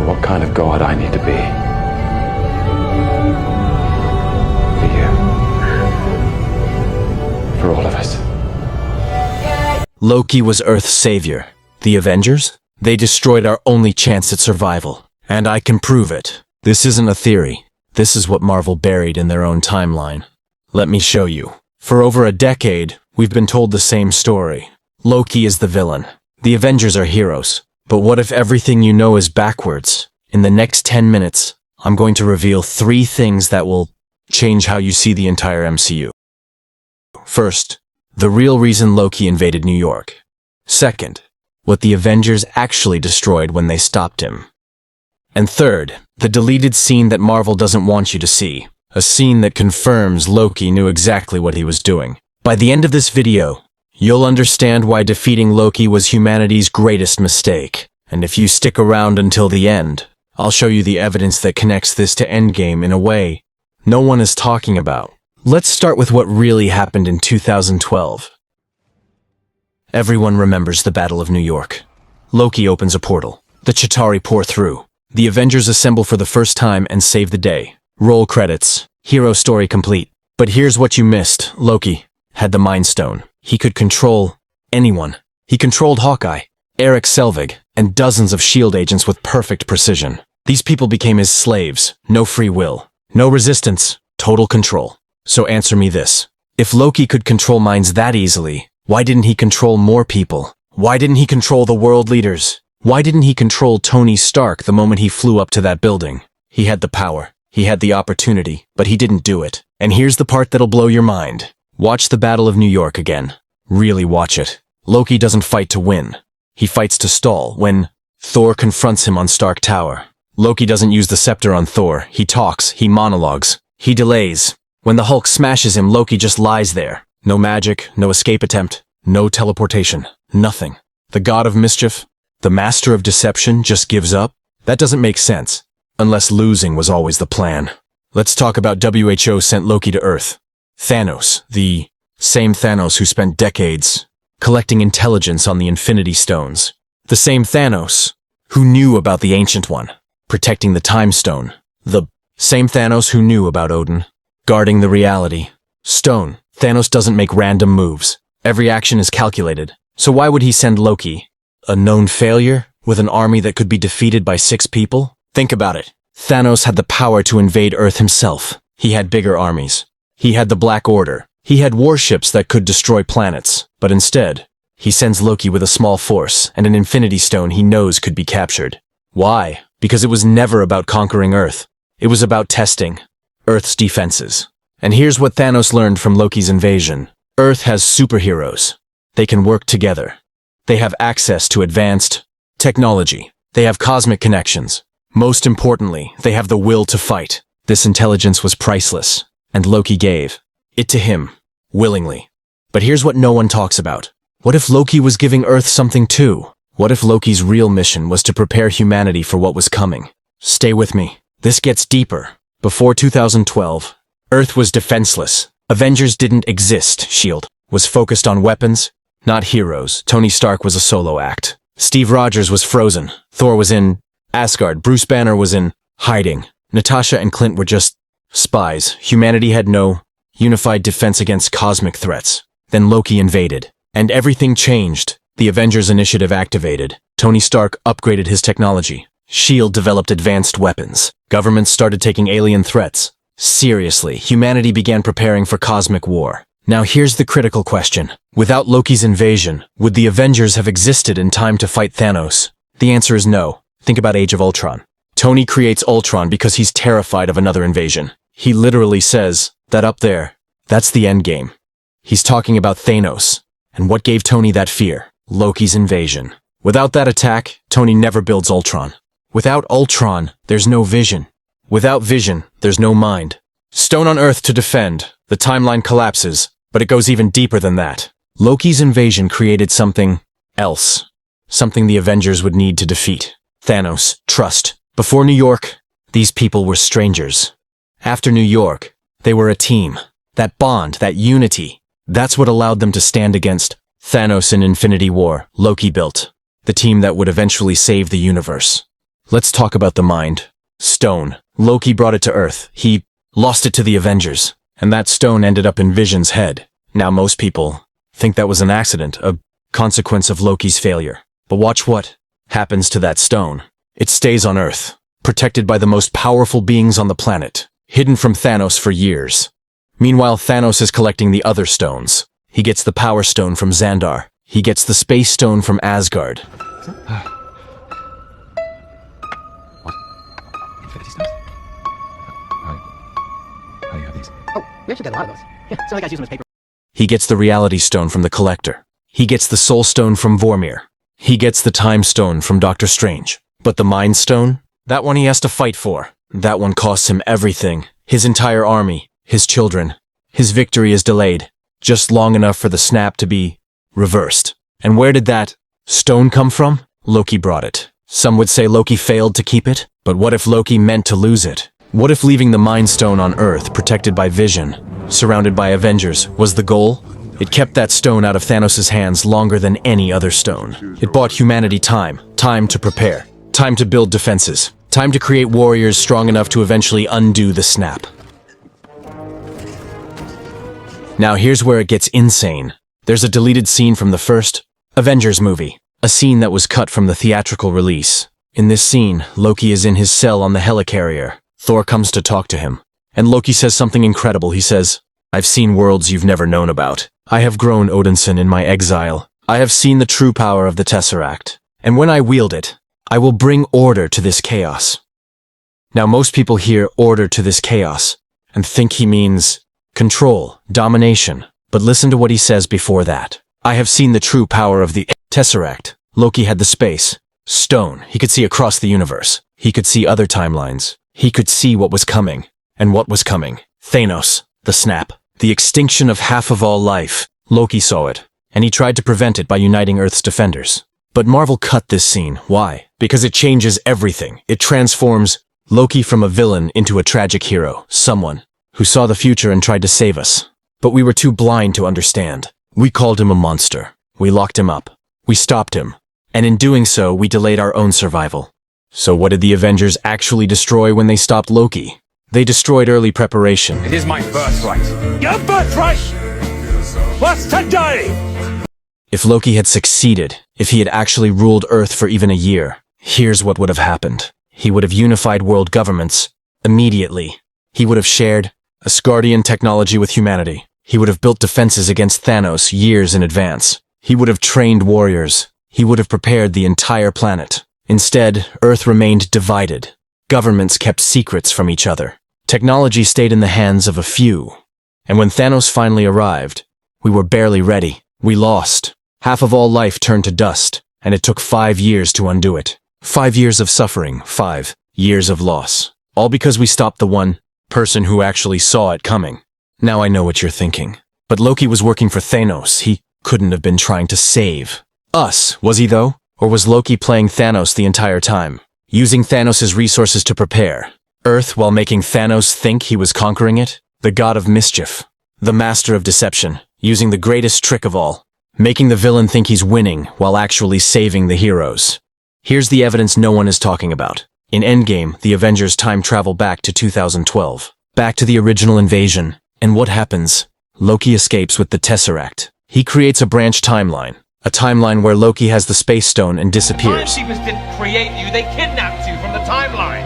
what kind of god I need to be. For you. For all of us. Loki was Earth's savior. The Avengers? They destroyed our only chance at survival. And I can prove it. This isn't a theory. This is what Marvel buried in their own timeline. Let me show you. For over a decade, we've been told the same story. Loki is the villain. The Avengers are heroes. But what if everything you know is backwards? In the next 10 minutes, I'm going to reveal 3 things that will change how you see the entire MCU. First, the real reason Loki invaded New York. Second, what the Avengers actually destroyed when they stopped him. And third, the deleted scene that Marvel doesn't want you to see. A scene that confirms Loki knew exactly what he was doing. By the end of this video, you'll understand why defeating Loki was humanity's greatest mistake. And if you stick around until the end, I'll show you the evidence that connects this to Endgame in a way no one is talking about. Let's start with what really happened in 2012. Everyone remembers the Battle of New York. Loki opens a portal. The Chitauri pour through. The Avengers assemble for the first time and save the day. Roll credits. Hero story complete. But here's what you missed. Loki had the Mind Stone. He could control anyone. He controlled Hawkeye, Eric Selvig, and dozens of S.H.I.E.L.D. agents with perfect precision. These people became his slaves. No free will. No resistance. Total control. So answer me this. If Loki could control minds that easily, why didn't he control more people? Why didn't he control the world leaders? Why didn't he control Tony Stark the moment he flew up to that building? He had the power. He had the opportunity, but he didn't do it. And here's the part that'll blow your mind. Watch the Battle of New York again. Really watch it. Loki doesn't fight to win. He fights to stall. When Thor confronts him on Stark Tower, Loki doesn't use the scepter on Thor. He talks. He monologues. He delays. When the Hulk smashes him, Loki just lies there. No magic, no escape attempt, no teleportation, nothing. The god of mischief, the master of deception, just gives up? That doesn't make sense, unless losing was always the plan. Let's talk about WHO sent Loki to Earth. Thanos, the same Thanos who spent decades collecting intelligence on the Infinity Stones. The same Thanos who knew about the Ancient One, protecting the Time Stone. The same Thanos who knew about Odin, guarding the Reality Stone. Thanos doesn't make random moves. Every action is calculated. So why would he send Loki? A known failure? With an army that could be defeated by 6 people? Think about it. Thanos had the power to invade Earth himself. He had bigger armies. He had the Black Order. He had warships that could destroy planets. But instead, he sends Loki with a small force and an Infinity Stone he knows could be captured. Why? Because it was never about conquering Earth. It was about testing Earth's defenses. And here's what Thanos learned from Loki's invasion. Earth has superheroes. They can work together. They have access to advanced technology. They have cosmic connections. Most importantly, they have the will to fight. This intelligence was priceless, and Loki gave it to him, willingly. But here's what no one talks about. What if Loki was giving Earth something too? What if Loki's real mission was to prepare humanity for what was coming? Stay with me. This gets deeper. Before 2012, Earth was defenseless. Avengers didn't exist. S.H.I.E.L.D. was focused on weapons, not heroes. Tony Stark was a solo act. Steve Rogers was frozen. Thor was in Asgard. Bruce Banner was in hiding. Natasha and Clint were just spies. Humanity had no unified defense against cosmic threats. Then Loki invaded, and everything changed. The Avengers Initiative activated. Tony Stark upgraded his technology. S.H.I.E.L.D. developed advanced weapons. Governments started taking alien threats seriously. Humanity began preparing for cosmic war. Now here's the critical question. Without Loki's invasion, would the Avengers have existed in time to fight Thanos? The answer is no. Think about Age of Ultron. Tony creates Ultron because he's terrified of another invasion. He literally says that up there, that's the endgame. He's talking about Thanos. And what gave Tony that fear? Loki's invasion. Without that attack, Tony never builds Ultron. Without Ultron, there's no vision. Without vision, there's no mind. Stone on Earth to defend. The timeline collapses, but it goes even deeper than that. Loki's invasion created something else. Something the Avengers would need to defeat. Thanos, trust. Before New York, these people were strangers. After New York, they were a team. That bond, that unity, that's what allowed them to stand against Thanos in Infinity War. Loki built the team that would eventually save the universe. Let's talk about the Mind Stone. Loki brought it to Earth. He lost it to the Avengers, and that stone ended up in Vision's head. Now most people think that was an accident, a consequence of Loki's failure. But watch what happens to that stone. It stays on Earth, protected by the most powerful beings on the planet, hidden from Thanos for years. Meanwhile, Thanos is collecting the other stones. He gets the Power Stone from Xandar. He gets the Space Stone from Asgard. Infinity stones? How do you have these? Oh, we actually got a lot of those. Yeah, some of the guys use them as paper. He gets the Reality Stone from the Collector. He gets the Soul Stone from Vormir. He gets the Time Stone from Doctor Strange. But the Mind Stone? That one he has to fight for. That one costs him everything. His entire army. His children. His victory is delayed. Just long enough for the snap to be reversed. And where did that stone come from? Loki brought it. Some would say Loki failed to keep it. But what if Loki meant to lose it? What if leaving the Mind Stone on Earth, protected by Vision, surrounded by Avengers, was the goal? It kept that stone out of Thanos' hands longer than any other stone. It bought humanity time. Time to prepare. Time to build defenses. Time to create warriors strong enough to eventually undo the snap. Now here's where it gets insane. There's a deleted scene from the first Avengers movie. A scene that was cut from the theatrical release. In this scene, Loki is in his cell on the helicarrier. Thor comes to talk to him. And Loki says something incredible. He says, "I've seen worlds you've never known about. I have grown Odinson in my exile. I have seen the true power of the Tesseract. And when I wield it, I will bring order to this chaos." Now most people hear order to this chaos and think he means control, domination. But listen to what he says before that. I have seen the true power of the Tesseract. Loki had the space stone. He could see across the universe. He could see other timelines. He could see what was coming. And what was coming? Thanos, the snap, the extinction of half of all life. Loki saw it, and he tried to prevent it by uniting Earth's defenders. But Marvel cut this scene. Why? Because it changes everything. It transforms Loki from a villain into a tragic hero, someone who saw the future and tried to save us. But we were too blind to understand. We called him a monster. We locked him up. We stopped him. And in doing so, we delayed our own survival. So what did the Avengers actually destroy when they stopped Loki? They destroyed early preparation. It is my birthright. Your birthright was today! If Loki had succeeded, if he had actually ruled Earth for even a year, here's what would have happened. He would have unified world governments immediately. He would have shared Asgardian technology with humanity. He would have built defenses against Thanos years in advance. He would have trained warriors. He would have prepared the entire planet. Instead, Earth remained divided. Governments kept secrets from each other. Technology stayed in the hands of a few. And when Thanos finally arrived, we were barely ready. We lost. Half of all life turned to dust, and it took 5 years to undo it. 5 years of suffering, 5 years of loss. All because we stopped the one person who actually saw it coming. Now I know what you're thinking. But Loki was working for Thanos. He couldn't have been trying to save us, was he though? Or was Loki playing Thanos the entire time? Using Thanos' resources to prepare Earth while making Thanos think he was conquering it? The god of mischief. The master of deception. Using the greatest trick of all. Making the villain think he's winning while actually saving the heroes. Here's the evidence no one is talking about. In Endgame, the Avengers time travel back to 2012. Back to the original invasion. And what happens? Loki escapes with the Tesseract. He creates a branch timeline. A timeline where Loki has the Space Stone and disappears. Timekeepers didn't create you, they kidnapped you from the timeline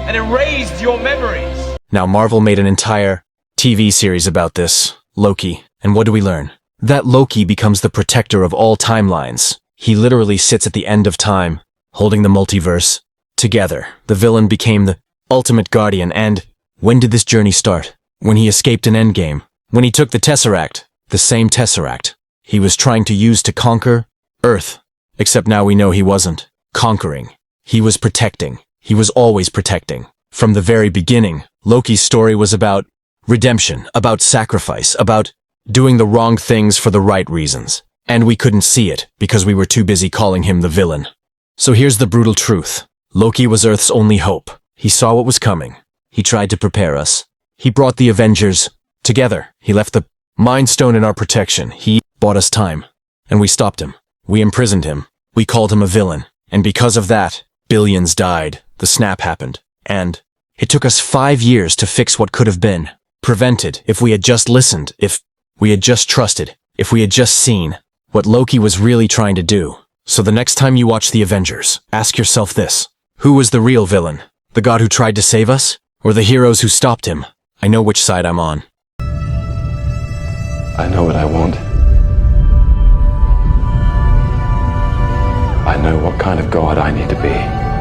and erased your memories. Now Marvel made an entire TV series about this, Loki. And what do we learn? That Loki becomes the protector of all timelines. He literally sits at the end of time, holding the multiverse together. The villain became the ultimate guardian, and when did this journey start? When he escaped in Endgame. When he took the Tesseract, the same Tesseract he was trying to use to conquer Earth. Except now we know he wasn't conquering. He was protecting. He was always protecting. From the very beginning, Loki's story was about redemption, about sacrifice, about doing the wrong things for the right reasons. And we couldn't see it because we were too busy calling him the villain. So here's the brutal truth. Loki was Earth's only hope. He saw what was coming. He tried to prepare us. He brought the Avengers together. He left the Mind Stone in our protection. He bought us time. And we stopped him. We imprisoned him. We called him a villain. And because of that, Billions died, the snap happened, and it took us 5 years to fix what could have been. Prevented, if we had just listened, if we had just trusted, if we had just seen what Loki was really trying to do. So the next time you watch the Avengers, ask yourself this. Who was the real villain? The god who tried to save us? Or the heroes who stopped him? I know which side I'm on. I know what I want. I know what kind of god I need to be.